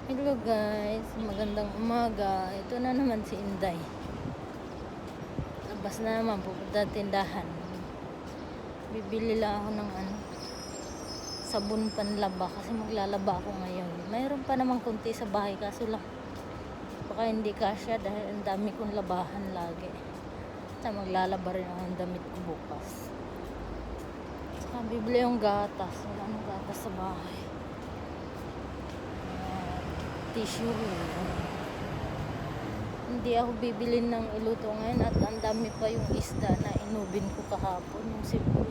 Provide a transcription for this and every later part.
Hello guys, magandang umaga. Ito na naman si Inday. Labas na naman, pupunta tindahan. Bibili lang ako ng sabon panlaba kasi maglalaba ako ngayon. Mayroon pa namang kunti sa bahay kaso lang baka hindi kasya dahil ang dami kong labahan lagi. At maglalaba rin ako ng damit ko bukas. Saka bibili yung gatas. Wala nang gatas sa bahay. Tissue roll. Hindi ako bibili ng iluto ngayon at ang dami pa yung isda na inubin ko kahapon. Yung sipon.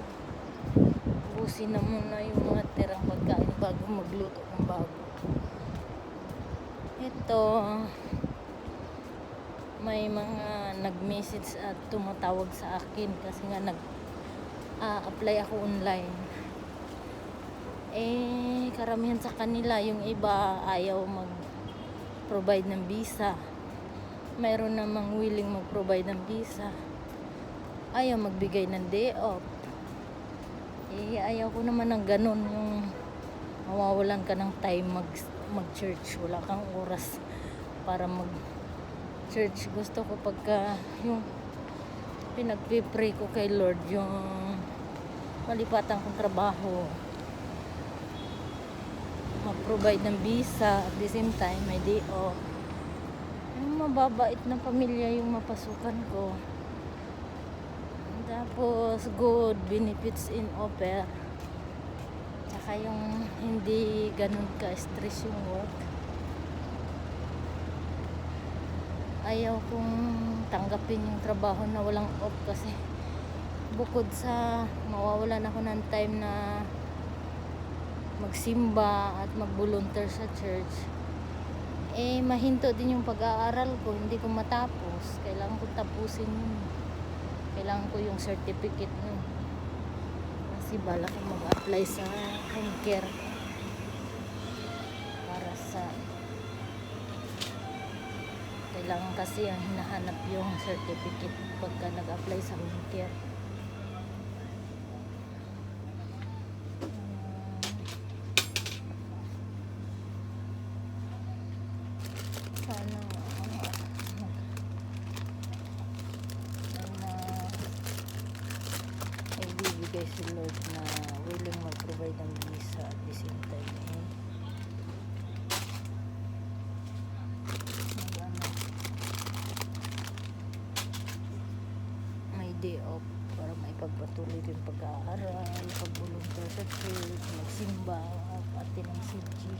Ubusin na muna yung mga tirang pagkain bago magluto ng bago. Ito, may mga nag-message at tumatawag sa akin kasi nga nag-apply ako online. Karamihan sa kanila, yung iba ayaw mag-provide ng visa. Mayroon namang willing mag-provide ng visa. Ayaw magbigay ng day off. Ayaw ko naman ng ganun, yung mawawalan ka ng time mag-church. Wala kang oras para mag-church. Gusto ko pagka yung pinagpipray ko kay Lord, yung malipatan kong trabaho, mag-provide ng visa at the same time may day off. Yung mababait na pamilya yung mapasukan ko. Tapos good benefits in offer. Tsaka yung hindi ganun ka-stress yung work. Ayaw kong tanggapin yung trabaho na walang off kasi bukod sa mawawalan ako ng time na magsimba at mag-volunteer sa church, mahinto din yung pag-aaral ko. Hindi ko matapos. Kailangan ko tapusin yun. Kailangan ko yung certificate nun. Kasi bala ko mag-apply sa home care para sa kailangan kasi ang hinahanap yung certificate pagka nag-apply sa home care. Sana ay bibigay si Lord na willing mag-provide ng visa at the same time may day off para maipagpatuloy din pag-aaral, pag-volunteer sa church, magsimba, pati ng CG.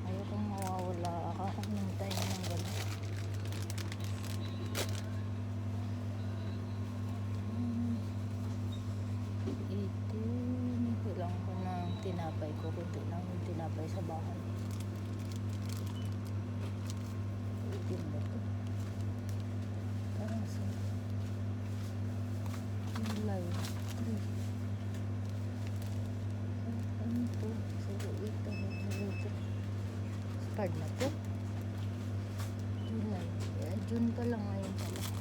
Ayokong mawawala ako ng time ng gano'n. Kailangan ko ng tinapay ko. Kunti lang yung tinapay sa bahay. Itim ba ito? Parang sa gulay. Ano ito? Ito. Spard na ito. Gulay. June pa lang ngayon pala. 6.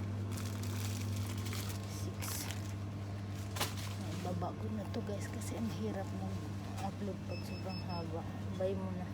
Baba ko na to guys kasi ang hirap ng upload pag sobrang haba. Bye muna.